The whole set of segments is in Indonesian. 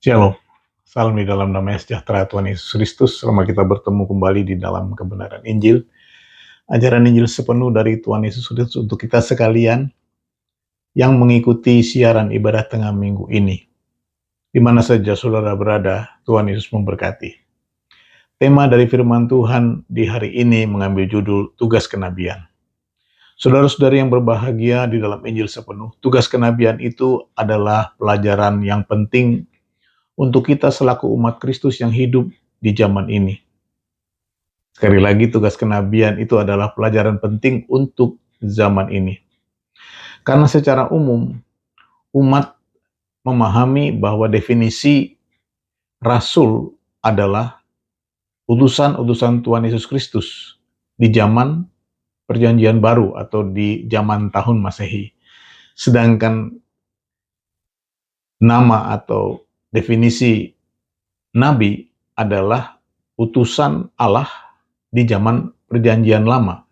Shalom, salam di dalam damai sejahtera Tuhan Yesus Kristus. Selama kita bertemu kembali di dalam kebenaran Injil, ajaran Injil sepenuh dari Tuhan Yesus Kristus untuk kita sekalian yang mengikuti siaran ibadah tengah minggu ini. Di mana saja saudara berada, Tuhan Yesus memberkati. Tema dari firman Tuhan di hari ini mengambil judul Tugas Kenabian. Saudara-saudari yang berbahagia di dalam Injil sepenuh, tugas kenabian itu adalah pelajaran yang penting untuk kita selaku umat Kristus yang hidup di zaman ini. Sekali lagi, tugas kenabian itu adalah pelajaran penting untuk zaman ini. Karena secara umum, umat memahami bahwa definisi rasul adalah utusan-utusan Tuhan Yesus Kristus di zaman Perjanjian Baru atau di zaman tahun Masehi. Sedangkan nama atau definisi nabi adalah utusan Allah di zaman Perjanjian Lama.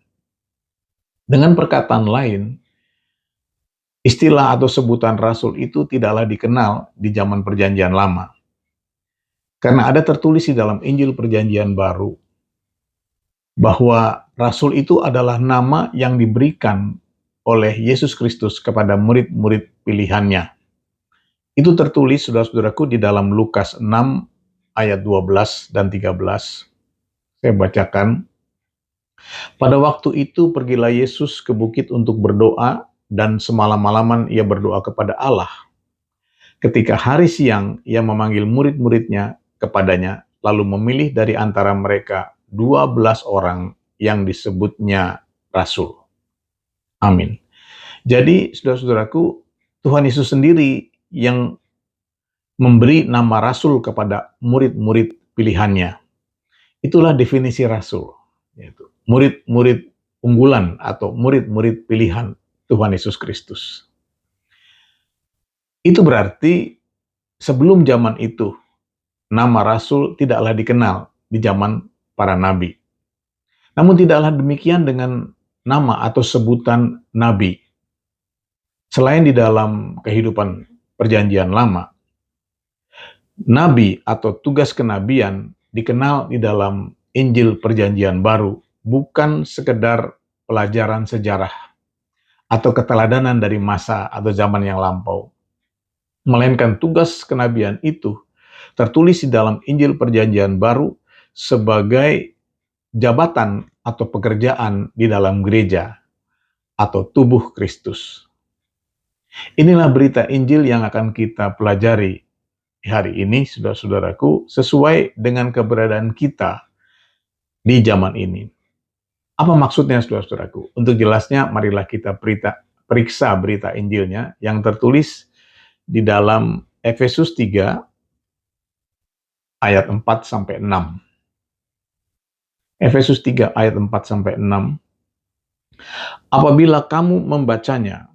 Dengan perkataan lain, istilah atau sebutan rasul itu tidaklah dikenal di zaman Perjanjian Lama. Karena ada tertulis di dalam Injil Perjanjian Baru bahwa rasul itu adalah nama yang diberikan oleh Yesus Kristus kepada murid-murid pilihannya. Itu tertulis, saudara-saudaraku, di dalam Lukas 6 ayat 12 dan 13. Saya bacakan. Pada waktu itu pergilah Yesus ke bukit untuk berdoa, dan semalam-malaman ia berdoa kepada Allah. Ketika hari siang, ia memanggil murid-muridnya kepadanya, lalu memilih dari antara mereka 12 orang yang disebutnya rasul. Amin. Jadi, saudara-saudaraku, Tuhan Yesus sendiri yang memberi nama rasul kepada murid-murid pilihannya. Itulah definisi rasul, yaitu murid-murid unggulan atau murid-murid pilihan Tuhan Yesus Kristus. Itu berarti sebelum zaman itu, nama rasul tidaklah dikenal di zaman para nabi. Namun tidaklah demikian dengan nama atau sebutan nabi. Selain di dalam kehidupan Perjanjian Lama, nabi atau tugas kenabian dikenal di dalam Injil Perjanjian Baru bukan sekedar pelajaran sejarah atau keteladanan dari masa atau zaman yang lampau, melainkan tugas kenabian itu tertulis di dalam Injil Perjanjian Baru sebagai jabatan atau pekerjaan di dalam gereja atau tubuh Kristus. Inilah berita Injil yang akan kita pelajari hari ini, saudara-saudaraku, sesuai dengan keberadaan kita di zaman ini. Apa maksudnya, saudara-saudaraku? Untuk jelasnya, marilah kita periksa berita Injilnya yang tertulis di dalam Efesus 3 ayat 4-6. Efesus 3 ayat 4-6. Apabila kamu membacanya,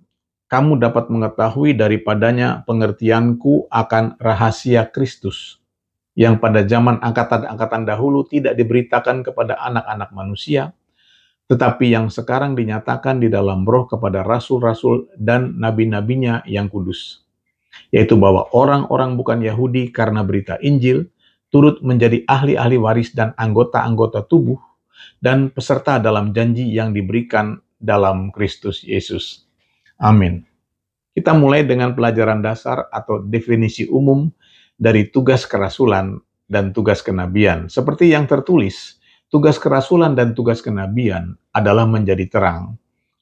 kamu dapat mengetahui daripadanya pengertianku akan rahasia Kristus, yang pada zaman angkatan-angkatan dahulu tidak diberitakan kepada anak-anak manusia, tetapi yang sekarang dinyatakan di dalam Roh kepada rasul-rasul dan nabi-nabinya yang kudus, yaitu bahwa orang-orang bukan Yahudi karena berita Injil turut menjadi ahli-ahli waris dan anggota-anggota tubuh dan peserta dalam janji yang diberikan dalam Kristus Yesus. Amin. Kita mulai dengan pelajaran dasar atau definisi umum dari tugas kerasulan dan tugas kenabian. Seperti yang tertulis, tugas kerasulan dan tugas kenabian adalah menjadi terang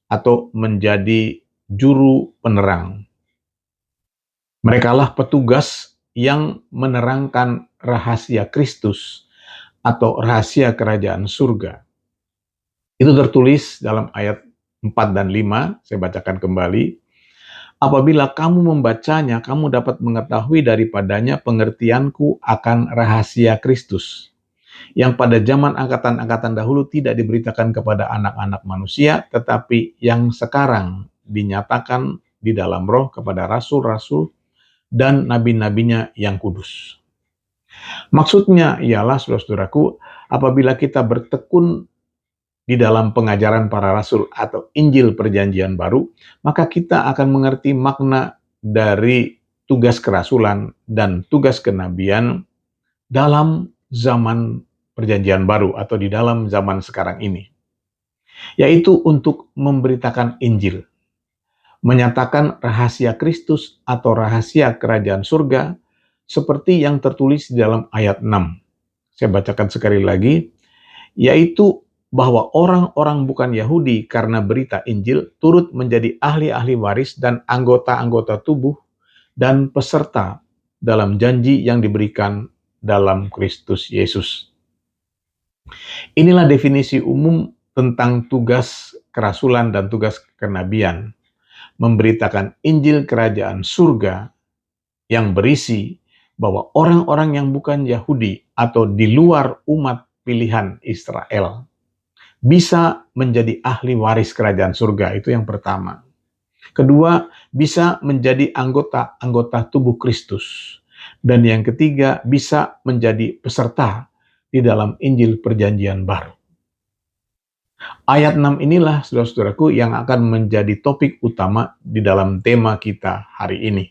atau menjadi juru penerang. Merekalah petugas yang menerangkan rahasia Kristus atau rahasia kerajaan surga. Itu tertulis dalam ayat 4 dan 5, saya bacakan kembali. Apabila kamu membacanya, kamu dapat mengetahui daripadanya pengertianku akan rahasia Kristus, yang pada zaman angkatan-angkatan dahulu tidak diberitakan kepada anak-anak manusia, tetapi yang sekarang dinyatakan di dalam Roh kepada rasul-rasul dan nabi-nabinya yang kudus. Maksudnya ialah, saudara-saudaraku, apabila kita bertekun di dalam pengajaran para rasul atau Injil Perjanjian Baru, maka kita akan mengerti makna dari tugas kerasulan dan tugas kenabian dalam zaman Perjanjian Baru atau di dalam zaman sekarang ini, yaitu untuk memberitakan Injil, menyatakan rahasia Kristus atau rahasia kerajaan surga seperti yang tertulis di dalam ayat 6. Saya bacakan sekali lagi, yaitu bahwa orang-orang bukan Yahudi karena berita Injil turut menjadi ahli-ahli waris dan anggota-anggota tubuh dan peserta dalam janji yang diberikan dalam Kristus Yesus. Inilah definisi umum tentang tugas kerasulan dan tugas kenabian, memberitakan Injil kerajaan surga yang berisi bahwa orang-orang yang bukan Yahudi atau di luar umat pilihan Israel bisa menjadi ahli waris kerajaan surga, itu yang pertama. Kedua, bisa menjadi anggota-anggota tubuh Kristus. Dan yang ketiga, bisa menjadi peserta di dalam Injil Perjanjian Baru. Ayat 6 inilah, saudara-saudaraku, yang akan menjadi topik utama di dalam tema kita hari ini.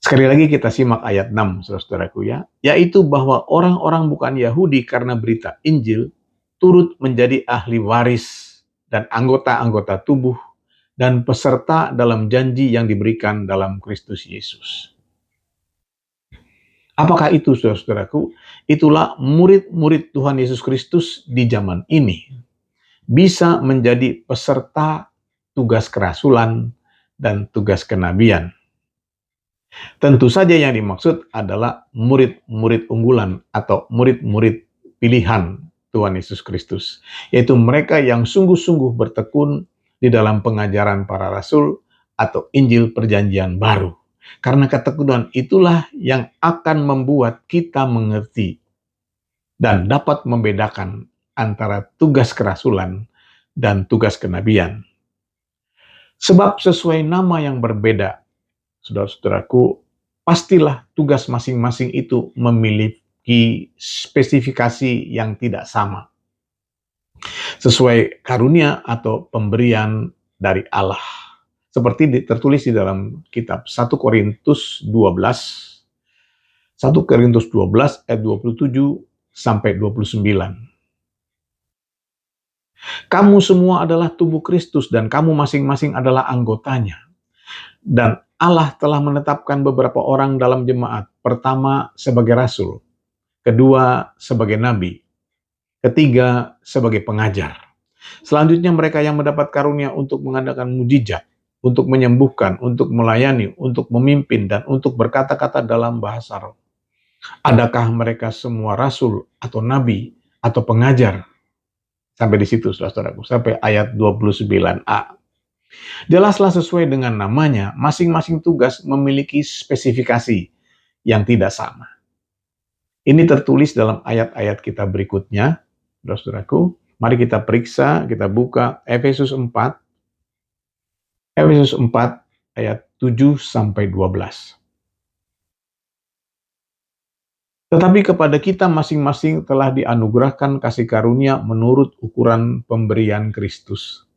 Sekali lagi kita simak ayat 6, saudara-saudaraku ya, yaitu bahwa orang-orang bukan Yahudi karena berita Injil turut menjadi ahli waris dan anggota-anggota tubuh dan peserta dalam janji yang diberikan dalam Kristus Yesus. Apakah itu, saudara-saudaraku? Itulah murid-murid Tuhan Yesus Kristus di zaman ini bisa menjadi peserta tugas kerasulan dan tugas kenabian. Tentu saja yang dimaksud adalah murid-murid unggulan atau murid-murid pilihan Tuhan Yesus Kristus, yaitu mereka yang sungguh-sungguh bertekun di dalam pengajaran para rasul atau Injil Perjanjian Baru. Karena ketekunan itulah yang akan membuat kita mengerti dan dapat membedakan antara tugas kerasulan dan tugas kenabian. Sebab sesuai nama yang berbeda, saudara-saudaraku, pastilah tugas masing-masing itu memiliki spesifikasi yang tidak sama, sesuai karunia atau pemberian dari Allah. Seperti tertulis di dalam kitab 1 Korintus 12 ayat 27 sampai 29. Kamu semua adalah tubuh Kristus dan kamu masing-masing adalah anggotanya. Dan Allah telah menetapkan beberapa orang dalam jemaat. Pertama sebagai rasul, kedua sebagai nabi, ketiga sebagai pengajar. Selanjutnya mereka yang mendapat karunia untuk mengadakan mujizat, untuk menyembuhkan, untuk melayani, untuk memimpin, dan untuk berkata-kata dalam bahasa roh. Adakah mereka semua rasul atau nabi atau pengajar? Sampai di situ, saudara-saudaraku, sampai ayat 29a. Jelaslah sesuai dengan namanya, masing-masing tugas memiliki spesifikasi yang tidak sama. Ini tertulis dalam ayat-ayat kita berikutnya, saudara-saudaraku. Mari kita periksa, kita buka Efesus 4 ayat 7 sampai 12. Tetapi kepada kita masing-masing telah dianugerahkan kasih karunia menurut ukuran pemberian Kristus.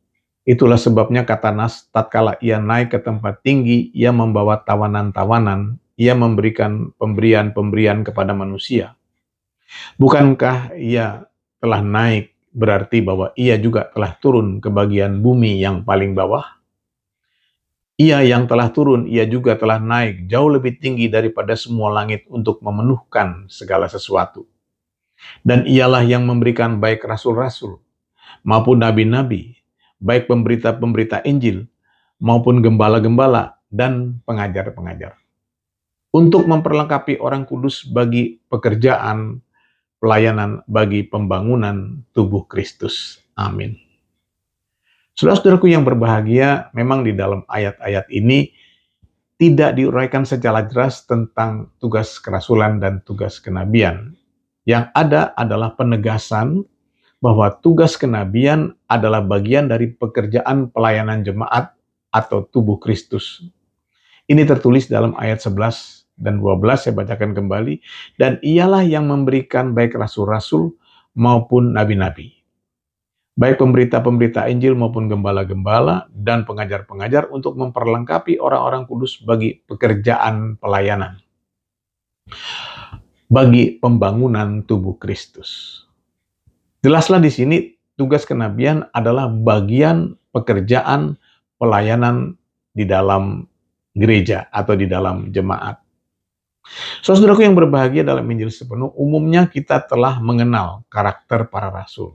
Itulah sebabnya kata Nas, tatkala ia naik ke tempat tinggi, ia membawa tawanan-tawanan, ia memberikan pemberian-pemberian kepada manusia. Bukankah ia telah naik berarti bahwa ia juga telah turun ke bagian bumi yang paling bawah? Ia yang telah turun, ia juga telah naik jauh lebih tinggi daripada semua langit untuk memenuhkan segala sesuatu. Dan ialah yang memberikan baik rasul-rasul maupun nabi-nabi, baik pemberita-pemberita Injil maupun gembala-gembala dan pengajar-pengajar, untuk memperlengkapi orang kudus bagi pekerjaan pelayanan bagi pembangunan tubuh Kristus. Amin. Saudara-saudaraku yang berbahagia, memang di dalam ayat-ayat ini tidak diuraikan secara jelas tentang tugas kerasulan dan tugas kenabian. Yang ada adalah penegasan bahwa tugas kenabian adalah bagian dari pekerjaan pelayanan jemaat atau tubuh Kristus. Ini tertulis dalam ayat 11 dan 12, saya bacakan kembali. Dan ialah yang memberikan baik rasul-rasul maupun nabi-nabi, baik pemberita-pemberita Injil maupun gembala-gembala dan pengajar-pengajar untuk memperlengkapi orang-orang kudus bagi pekerjaan pelayanan, bagi pembangunan tubuh Kristus. Jelaslah di sini tugas kenabian adalah bagian pekerjaan pelayanan di dalam gereja atau di dalam jemaat. Saudaraku yang berbahagia, dalam Injil sepenuh, umumnya kita telah mengenal karakter para rasul,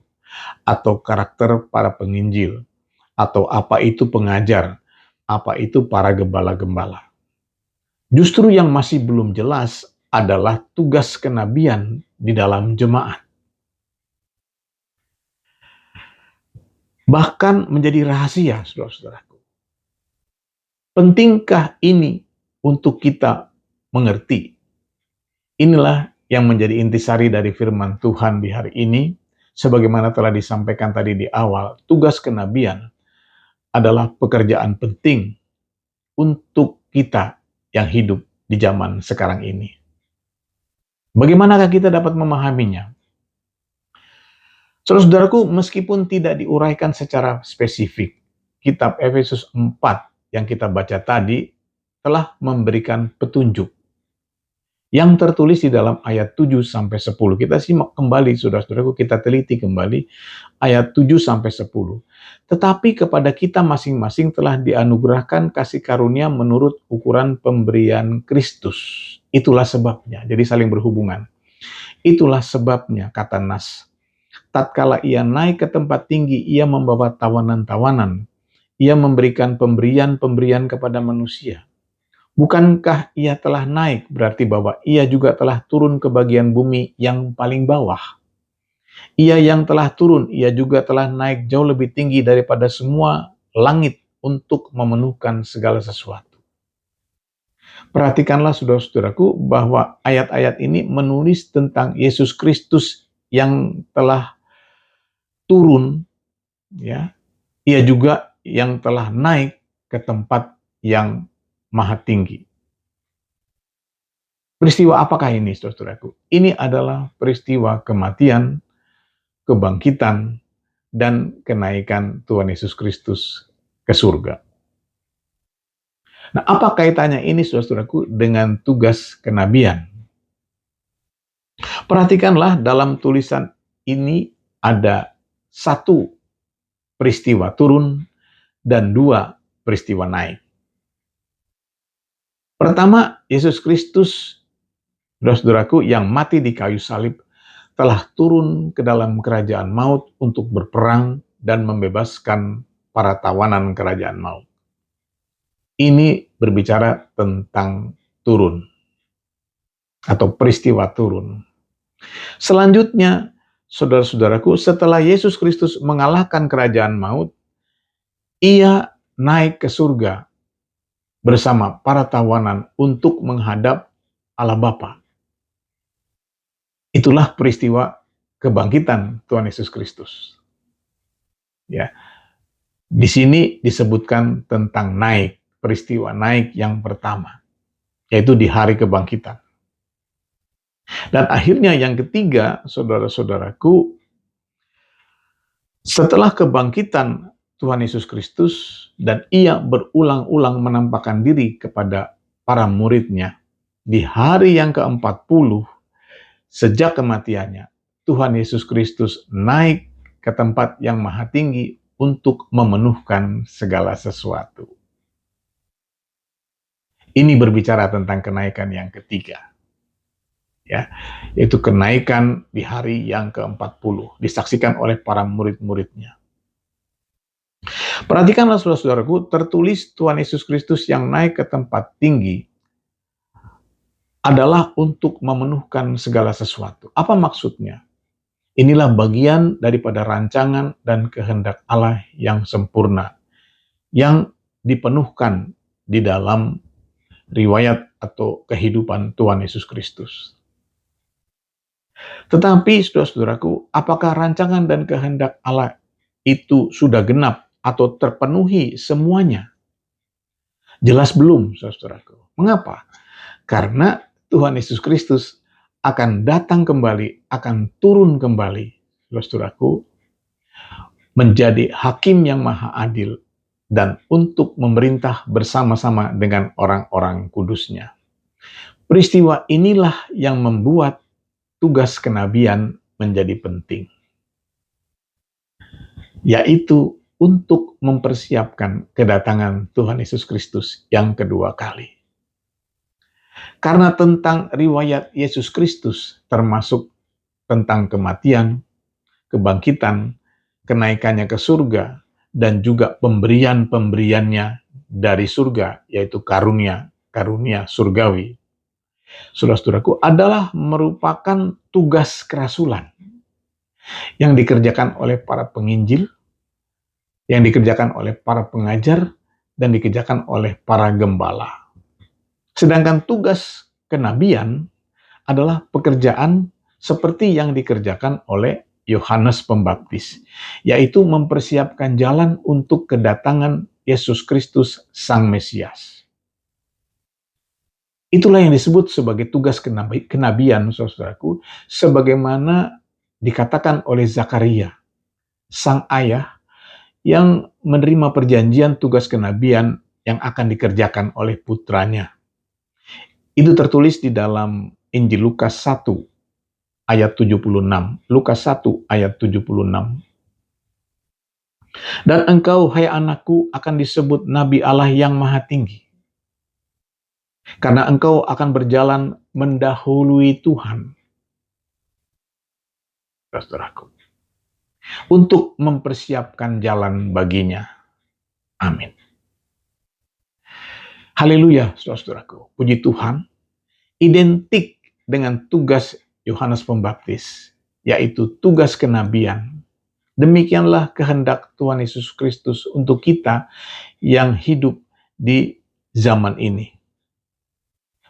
atau karakter para penginjil, atau apa itu pengajar, apa itu para gembala-gembala. Justru yang masih belum jelas adalah tugas kenabian di dalam jemaat. Bahkan menjadi rahasia, saudara-saudaraku. Pentingkah ini untuk kita mengerti? Inilah yang menjadi intisari dari firman Tuhan di hari ini. Sebagaimana telah disampaikan tadi di awal, tugas kenabian adalah pekerjaan penting untuk kita yang hidup di zaman sekarang ini. Bagaimanakah kita dapat memahaminya? Saudara-saudaraku, meskipun tidak diuraikan secara spesifik, kitab Efesus 4 yang kita baca tadi telah memberikan petunjuk yang tertulis di dalam ayat 7-10. Kita simak kembali, saudara-saudaraku, kita teliti kembali ayat 7-10. Tetapi kepada kita masing-masing telah dianugerahkan kasih karunia menurut ukuran pemberian Kristus. Itulah sebabnya, jadi saling berhubungan. Itulah sebabnya, kata Nas, tatkala ia naik ke tempat tinggi, ia membawa tawanan-tawanan. Ia memberikan pemberian-pemberian kepada manusia. Bukankah ia telah naik, berarti bahwa ia juga telah turun ke bagian bumi yang paling bawah. Ia yang telah turun, ia juga telah naik jauh lebih tinggi daripada semua langit untuk memenuhkan segala sesuatu. Perhatikanlah, saudara-saudaraku, bahwa ayat-ayat ini menulis tentang Yesus Kristus yang telah turun, ya. Ia juga yang telah naik ke tempat yang maha tinggi. Peristiwa apakah ini, saudara-saudaraku? Ini adalah peristiwa kematian, kebangkitan, dan kenaikan Tuhan Yesus Kristus ke surga. Nah, apa kaitannya ini, saudara-saudaraku, dengan tugas kenabian? Perhatikanlah, dalam tulisan ini ada satu peristiwa turun dan dua peristiwa naik. Pertama, Yesus Kristus, saudara-saudaraku, yang mati di kayu salib telah turun ke dalam kerajaan maut untuk berperang dan membebaskan para tawanan kerajaan maut. Ini berbicara tentang turun atau peristiwa turun. Selanjutnya, saudara-saudaraku, setelah Yesus Kristus mengalahkan kerajaan maut, ia naik ke surga bersama para tawanan untuk menghadap Allah Bapa. Itulah peristiwa kebangkitan Tuhan Yesus Kristus. Ya. Di sini disebutkan tentang naik, peristiwa naik yang pertama, yaitu di hari kebangkitan. Dan akhirnya yang ketiga, saudara-saudaraku, setelah kebangkitan Tuhan Yesus Kristus dan ia berulang-ulang menampakkan diri kepada para muridnya, di hari yang ke-40 sejak kematiannya, Tuhan Yesus Kristus naik ke tempat yang maha tinggi untuk memenuhkan segala sesuatu. Ini berbicara tentang kenaikan yang ketiga, ya, yaitu kenaikan di hari yang ke-40, disaksikan oleh para murid-muridnya. Perhatikanlah, saudara-saudaraku, tertulis Tuhan Yesus Kristus yang naik ke tempat tinggi adalah untuk memenuhkan segala sesuatu. Apa maksudnya? Inilah bagian daripada rancangan dan kehendak Allah yang sempurna, yang dipenuhkan di dalam riwayat atau kehidupan Tuhan Yesus Kristus. Tetapi, saudara-saudaraku, apakah rancangan dan kehendak Allah itu sudah genap atau terpenuhi semuanya? Jelas belum, saudaraku. Mengapa? Karena Tuhan Yesus Kristus akan datang kembali, akan turun kembali, saudaraku, menjadi hakim yang maha adil, dan untuk memerintah bersama-sama dengan orang-orang kudusnya. Peristiwa inilah yang membuat tugas kenabian menjadi penting, yaitu untuk mempersiapkan kedatangan Tuhan Yesus Kristus yang kedua kali. Karena tentang riwayat Yesus Kristus, termasuk tentang kematian, kebangkitan, kenaikannya ke surga, dan juga pemberian-pemberiannya dari surga, yaitu karunia surgawi. Saudara-saudaraku, adalah merupakan tugas kerasulan yang dikerjakan oleh para penginjil, yang dikerjakan oleh para pengajar, dan dikerjakan oleh para gembala. Sedangkan tugas kenabian adalah pekerjaan seperti yang dikerjakan oleh Yohanes Pembaptis, yaitu mempersiapkan jalan untuk kedatangan Yesus Kristus Sang Mesias. Itulah yang disebut sebagai tugas kenabian, saudaraku, sebagaimana dikatakan oleh Zakaria, sang ayah yang menerima perjanjian tugas kenabian yang akan dikerjakan oleh putranya. Itu tertulis di dalam Injil Lukas 1 ayat 76. Lukas 1 ayat 76. Dan engkau, hai anakku, akan disebut Nabi Allah yang Maha Tinggi, karena engkau akan berjalan mendahului Tuhan, saudaraku, untuk mempersiapkan jalan baginya. Amin. Haleluya, saudaraku. Puji Tuhan, identik dengan tugas Yohanes Pembaptis, yaitu tugas kenabian. Demikianlah kehendak Tuhan Yesus Kristus untuk kita yang hidup di zaman ini.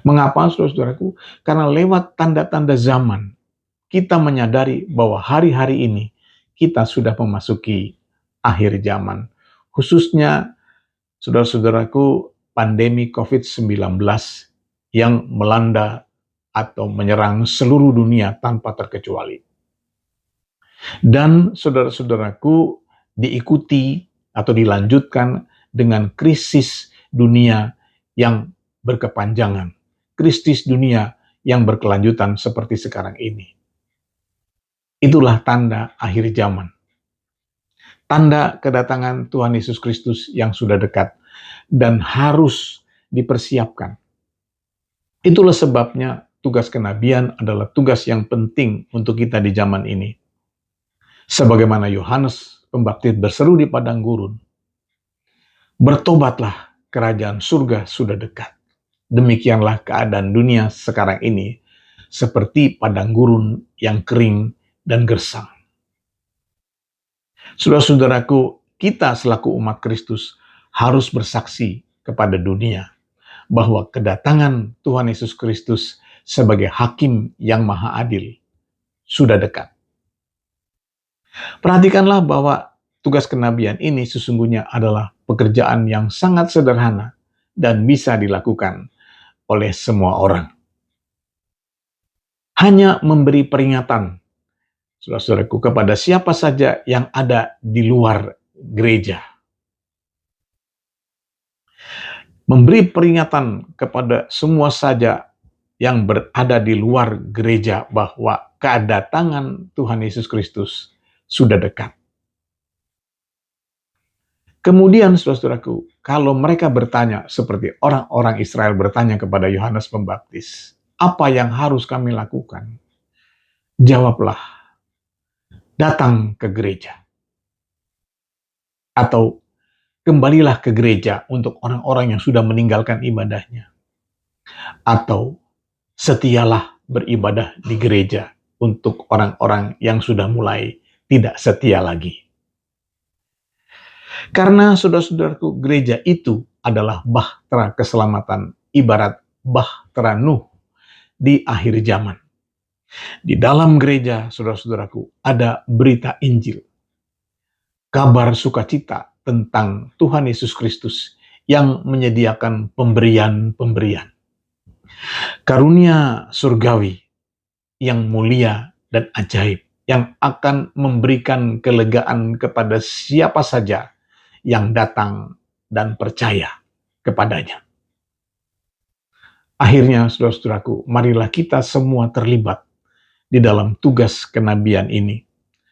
Mengapa, saudara-saudaraku? Karena lewat tanda-tanda zaman, kita menyadari bahwa hari-hari ini kita sudah memasuki akhir zaman. Khususnya, saudara-saudaraku, pandemi COVID-19 yang melanda atau menyerang seluruh dunia tanpa terkecuali. Dan saudara-saudaraku, diikuti atau dilanjutkan dengan krisis dunia yang berkepanjangan, krisis dunia yang berkelanjutan seperti sekarang ini. Itulah tanda akhir zaman. Tanda kedatangan Tuhan Yesus Kristus yang sudah dekat dan harus dipersiapkan. Itulah sebabnya tugas kenabian adalah tugas yang penting untuk kita di zaman ini. Sebagaimana Yohanes Pembaptis berseru di padang gurun, bertobatlah, kerajaan surga sudah dekat. Demikianlah keadaan dunia sekarang ini, seperti padang gurun yang kering dan gersang. Saudara-saudaraku, kita selaku umat Kristus harus bersaksi kepada dunia bahwa kedatangan Tuhan Yesus Kristus sebagai hakim yang maha adil sudah dekat. Perhatikanlah bahwa tugas kenabian ini sesungguhnya adalah pekerjaan yang sangat sederhana dan bisa dilakukan oleh semua orang. Hanya memberi peringatan, saudara-saudaraku, kepada siapa saja yang ada di luar gereja. Memberi peringatan kepada semua saja yang berada di luar gereja bahwa kedatangan Tuhan Yesus Kristus sudah dekat. Kemudian, saudara-saudaraku, kalau mereka bertanya seperti orang-orang Israel bertanya kepada Yohanes Pembaptis, apa yang harus kami lakukan? Jawablah, datang ke gereja. Atau kembalilah ke gereja untuk orang-orang yang sudah meninggalkan ibadahnya. Atau setialah beribadah di gereja untuk orang-orang yang sudah mulai tidak setia lagi. Karena saudara-saudaraku, gereja itu adalah bahtera keselamatan, ibarat bahtera Nuh di akhir zaman. Di dalam gereja, saudara-saudaraku, ada berita Injil, kabar sukacita tentang Tuhan Yesus Kristus yang menyediakan pemberian-pemberian, karunia surgawi yang mulia dan ajaib, yang akan memberikan kelegaan kepada siapa saja yang datang dan percaya kepadanya. Akhirnya, saudara-saudaraku, marilah kita semua terlibat di dalam tugas kenabian ini.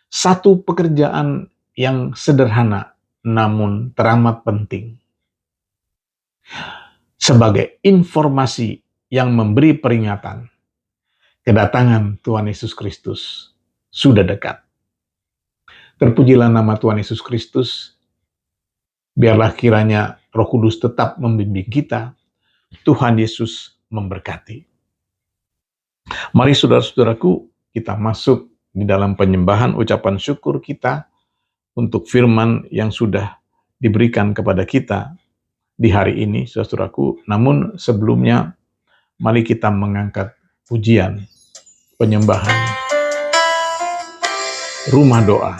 Satu pekerjaan yang sederhana namun teramat penting. Sebagai informasi yang memberi peringatan, kedatangan Tuhan Yesus Kristus sudah dekat. Terpujilah nama Tuhan Yesus Kristus. Biarlah kiranya Roh Kudus tetap membimbing kita. Tuhan Yesus memberkati. Mari saudara-saudaraku, kita masuk di dalam penyembahan ucapan syukur kita untuk firman yang sudah diberikan kepada kita di hari ini, saudara-saudaraku. Namun sebelumnya, mari kita mengangkat pujian, penyembahan, rumah doa.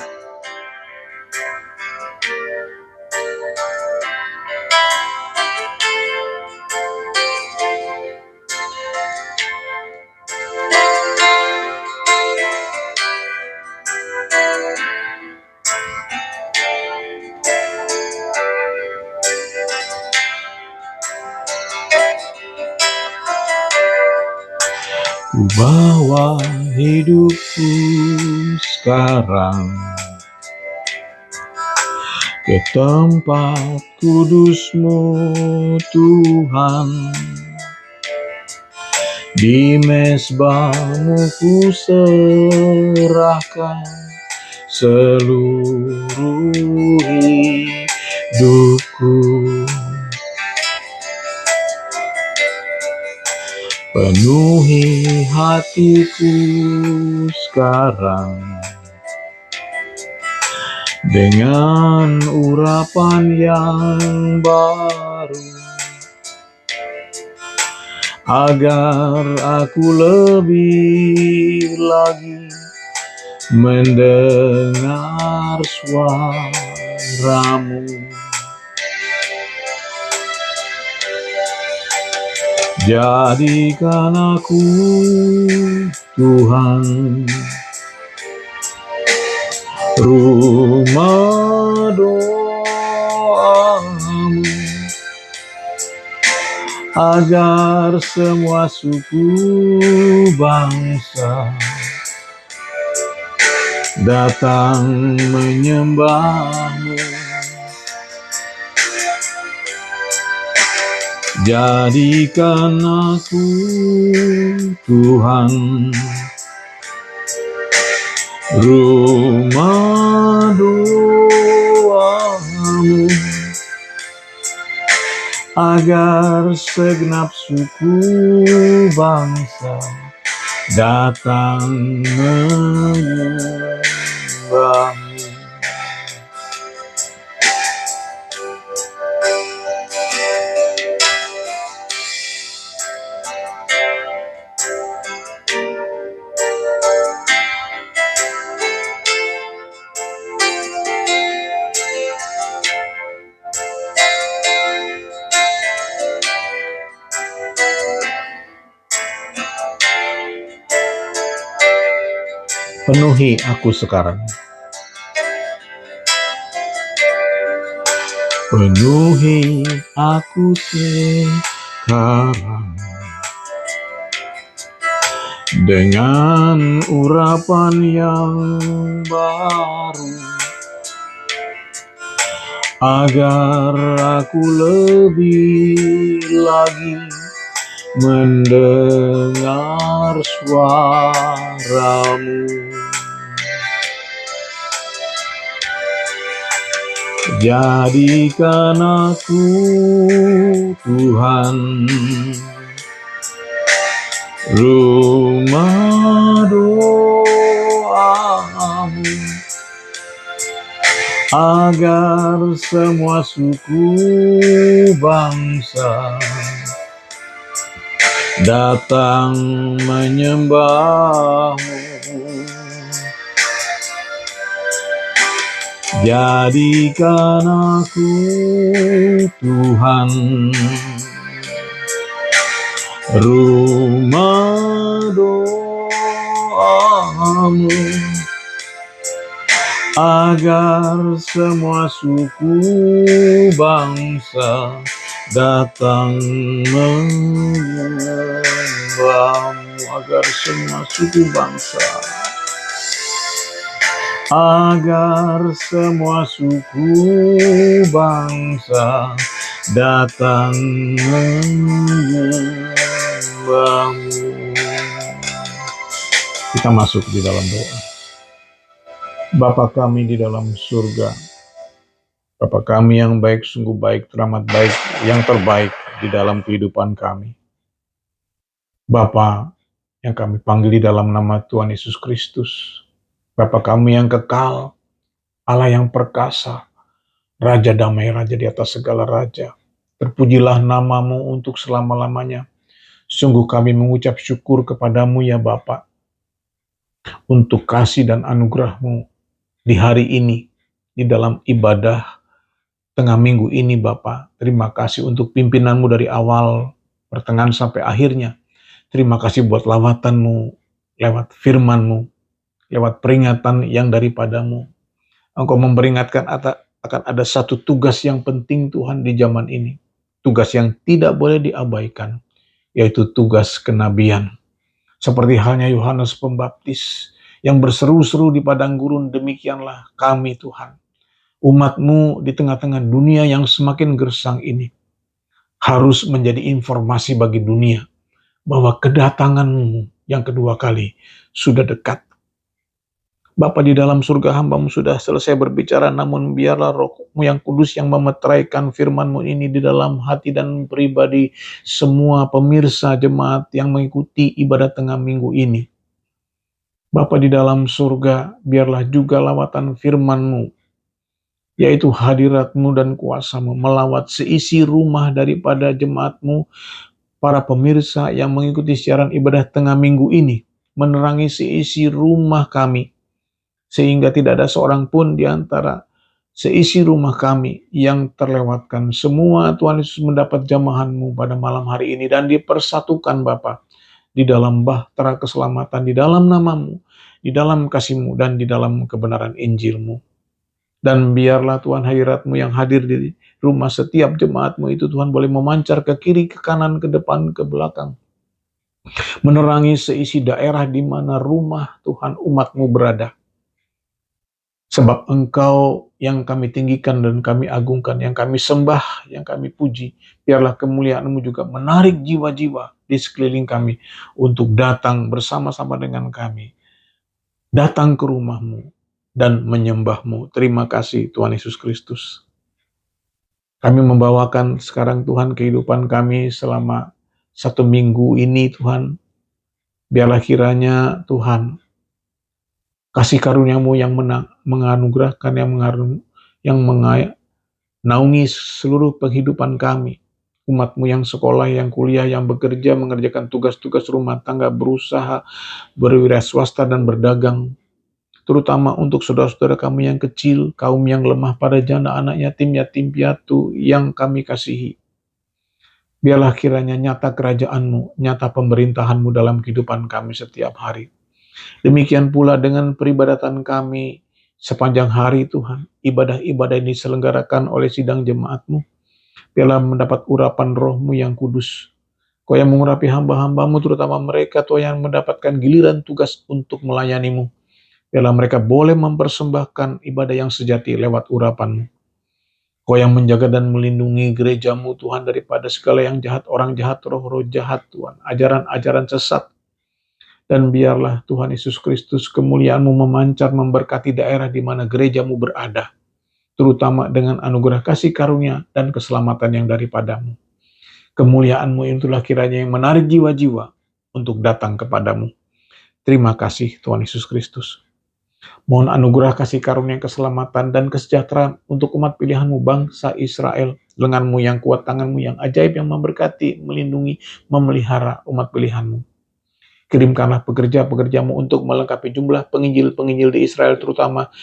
Ku bawa hidupku sekarang ke tempat kudus-Mu, Tuhan. Di mezbah-Mu ku serahkan seluruh hidupku. Penuhi hatiku sekarang dengan urapan yang baru, agar aku lebih lagi mendengar suara-Mu. Jadikan aku, Tuhan, rumah doa-Mu, agar semua suku bangsa datang menyembah-Mu. Jadikan aku, Tuhan, rumah doa-Mu, agar segenap suku bangsa datang menyembah-Mu. Penuhi aku sekarang. Penuhi aku sekarang dengan urapan yang baru, agar aku lebih lagi mendengar suara-Mu. Jadikan aku, Tuhan, rumah doa-Mu, agar semua suku bangsa datang menyembah-Mu. Jadikan aku, Tuhan, rumah doa-Mu, agar semua suku bangsa datang menyembahmu, agar semua suku bangsa, agar semua suku bangsa datang menyembahmu. Kita masuk di dalam doa. Bapa kami di dalam surga, Bapa kami yang baik, sungguh baik, teramat baik, yang terbaik di dalam kehidupan kami. Bapa yang kami panggil di dalam nama Tuhan Yesus Kristus, Bapa kami yang kekal, Allah yang perkasa, Raja damai, Raja di atas segala raja. Terpujilah namamu untuk selama-lamanya. Sungguh kami mengucap syukur kepadamu ya Bapa, untuk kasih dan anugerahmu di hari ini, di dalam ibadah tengah minggu ini Bapa. Terima kasih untuk pimpinanmu dari awal, pertengahan sampai akhirnya. Terima kasih buat lawatanmu, lewat firmanmu, lewat peringatan yang daripadamu. Engkau memperingatkan akan ada satu tugas yang penting Tuhan di zaman ini. Tugas yang tidak boleh diabaikan, yaitu tugas kenabian. Seperti halnya Yohanes Pembaptis yang berseru-seru di padang gurun, demikianlah kami Tuhan, umat-Mu di tengah-tengah dunia yang semakin gersang ini, harus menjadi informasi bagi dunia bahwa kedatangan-Mu yang kedua kali sudah dekat. Bapa di dalam surga, hamba-Mu sudah selesai berbicara, namun biarlah Roh-Mu yang kudus yang memeteraikan firman-Mu ini di dalam hati dan pribadi semua pemirsa jemaat yang mengikuti ibadah tengah minggu ini. Bapa di dalam surga, biarlah juga lawatan firman-Mu, yaitu hadirat-Mu dan kuasa-Mu, melawat seisi rumah daripada jemaat-Mu, para pemirsa yang mengikuti siaran ibadah tengah minggu ini, menerangi seisi rumah kami, sehingga tidak ada seorang pun di antara seisi rumah kami yang terlewatkan. Semua Tuhan Yesus mendapat jamahan-Mu pada malam hari ini dan dipersatukan Bapa di dalam bahtera keselamatan, di dalam nama-Mu, di dalam kasih-Mu, dan di dalam kebenaran Injil-Mu. Dan biarlah Tuhan hadirat-Mu yang hadir di rumah setiap jemaat-Mu itu Tuhan boleh memancar ke kiri, ke kanan, ke depan, ke belakang, menerangi seisi daerah di mana rumah Tuhan umat-Mu berada. Sebab Engkau yang kami tinggikan dan kami agungkan, yang kami sembah, yang kami puji. Biarlah kemuliaan-Mu juga menarik jiwa-jiwa di sekeliling kami untuk datang bersama-sama dengan kami. Datang ke rumah-Mu dan menyembah-Mu. Terima kasih Tuhan Yesus Kristus. Kami membawakan sekarang Tuhan kehidupan kami selama 1 minggu ini Tuhan. Biarlah kiranya Tuhan kasih karunia-Mu yang menganugerahkan, yang menaungi seluruh kehidupan kami. Umat-Mu yang sekolah, yang kuliah, yang bekerja, mengerjakan tugas-tugas rumah tangga, berusaha, berwira swasta dan berdagang. Terutama untuk saudara-saudara kami yang kecil, kaum yang lemah, para janda, anak yatim, yatim piatu yang kami kasihi. Biarlah kiranya nyata kerajaan-Mu, nyata pemerintahan-Mu dalam kehidupan kami setiap hari. Demikian pula dengan peribadatan kami sepanjang hari Tuhan. Ibadah-ibadah ini diselenggarakan oleh sidang jemaat-Mu. Biarlah mendapat urapan Roh-Mu yang kudus. Kau yang mengurapi hamba-hamba-Mu, terutama mereka Tuhan yang mendapatkan giliran tugas untuk melayani-Mu. Biarlah mereka boleh mempersembahkan ibadah yang sejati lewat urapan-Mu. Kau yang menjaga dan melindungi gereja-Mu Tuhan daripada segala yang jahat, orang jahat, roh-roh jahat Tuhan, ajaran-ajaran sesat. Dan biarlah Tuhan Yesus Kristus kemuliaan-Mu memancar memberkati daerah di mana gereja-Mu berada, terutama dengan anugerah kasih karunia dan keselamatan yang daripada-Mu. Kemuliaan-Mu itulah kiranya yang menarik jiwa-jiwa untuk datang kepadamu. Terima kasih Tuhan Yesus Kristus. Mohon anugerah kasih karunia keselamatan dan kesejahteraan untuk umat pilihan-Mu bangsa Israel. Lengan-Mu yang kuat, tangan-Mu yang ajaib yang memberkati, melindungi, memelihara umat pilihan-Mu. Kirimkanlah pekerja-pekerja-Mu untuk melengkapi jumlah penginjil-penginjil di Israel, terutama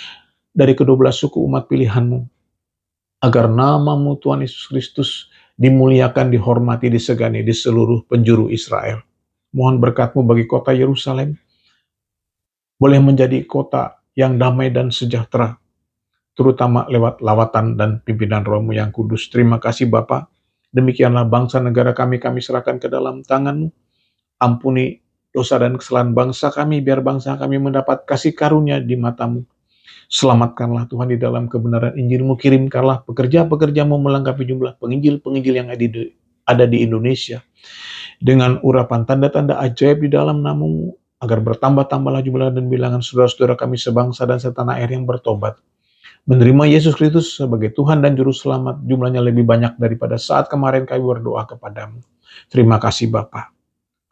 dari ke-12 suku umat pilihan-Mu. Agar nama-Mu Tuhan Yesus Kristus dimuliakan, dihormati, disegani di seluruh penjuru Israel. Mohon berkat-Mu bagi kota Yerusalem, boleh menjadi kota yang damai dan sejahtera, terutama lewat lawatan dan pimpinan Roh-Mu yang kudus. Terima kasih Bapa. Demikianlah bangsa negara kami serahkan ke dalam tangan-Mu. Ampuni dosa dan kesalahan bangsa kami, biar bangsa kami mendapat kasih karunia di mata-Mu. Selamatkanlah Tuhan di dalam kebenaran Injil-Mu, kirimkanlah pekerja-pekerja-Mu melengkapi jumlah penginjil-penginjil yang ada di Indonesia, dengan urapan tanda-tanda ajaib di dalam nama-Mu, agar bertambah-tambahlah jumlah dan bilangan saudara-saudara kami sebangsa dan setanah air yang bertobat, menerima Yesus Kristus sebagai Tuhan dan Juru Selamat. Jumlahnya lebih banyak daripada saat kemarin kami berdoa kepadamu. Terima kasih Bapa.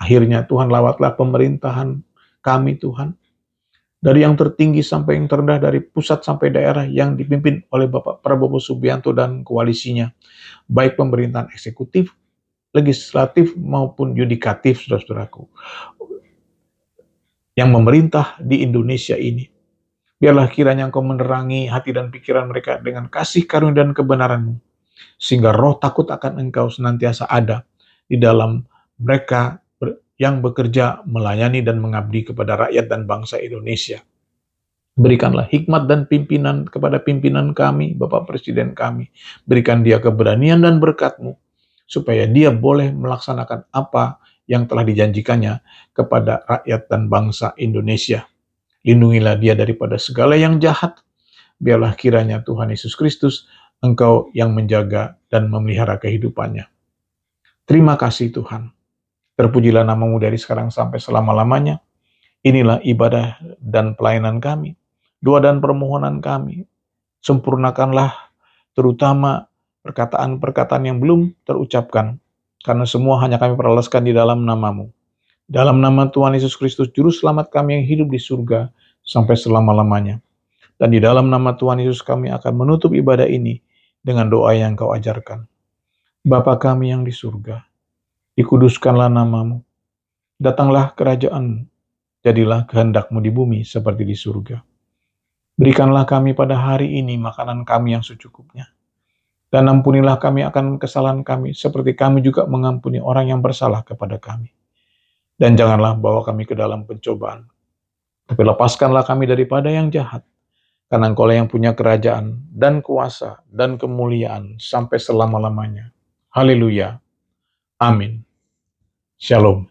Akhirnya Tuhan, lawatlah pemerintahan kami Tuhan, dari yang tertinggi sampai yang terendah, dari pusat sampai daerah, yang dipimpin oleh Bapak Prabowo Subianto dan koalisinya, baik pemerintahan eksekutif, legislatif maupun yudikatif, saudara-saudaraku, yang memerintah di Indonesia ini. Biarlah kiranya Engkau menerangi hati dan pikiran mereka dengan kasih karunia dan kebenaran-Mu, sehingga roh takut akan Engkau senantiasa ada di dalam mereka yang bekerja, melayani dan mengabdi kepada rakyat dan bangsa Indonesia. Berikanlah hikmat dan pimpinan kepada pimpinan kami, Bapak Presiden kami. Berikan dia keberanian dan berkat-Mu, supaya dia boleh melaksanakan apa yang telah dijanjikannya kepada rakyat dan bangsa Indonesia. Lindungilah dia daripada segala yang jahat. Biarlah kiranya Tuhan Yesus Kristus, Engkau yang menjaga dan memelihara kehidupannya. Terima kasih Tuhan. Terpujilah nama-Mu dari sekarang sampai selama-lamanya. Inilah ibadah dan pelayanan kami, doa dan permohonan kami. Sempurnakanlah terutama perkataan-perkataan yang belum terucapkan, karena semua hanya kami peroleskan di dalam nama-Mu. Dalam nama Tuhan Yesus Kristus, Juru Selamat kami yang hidup di surga sampai selama-lamanya. Dan di dalam nama Tuhan Yesus kami akan menutup ibadah ini dengan doa yang Kau ajarkan. Bapa kami yang di surga, dikuduskanlah nama-Mu, datanglah kerajaan-Mu, jadilah kehendak-Mu di bumi seperti di surga. Berikanlah kami pada hari ini makanan kami yang secukupnya. Dan ampunilah kami akan kesalahan kami, seperti kami juga mengampuni orang yang bersalah kepada kami. Dan janganlah bawa kami ke dalam pencobaan, tapi lepaskanlah kami daripada yang jahat. Karena Engkau yang punya kerajaan dan kuasa dan kemuliaan sampai selama-lamanya. Haleluya. Amin. Shalom.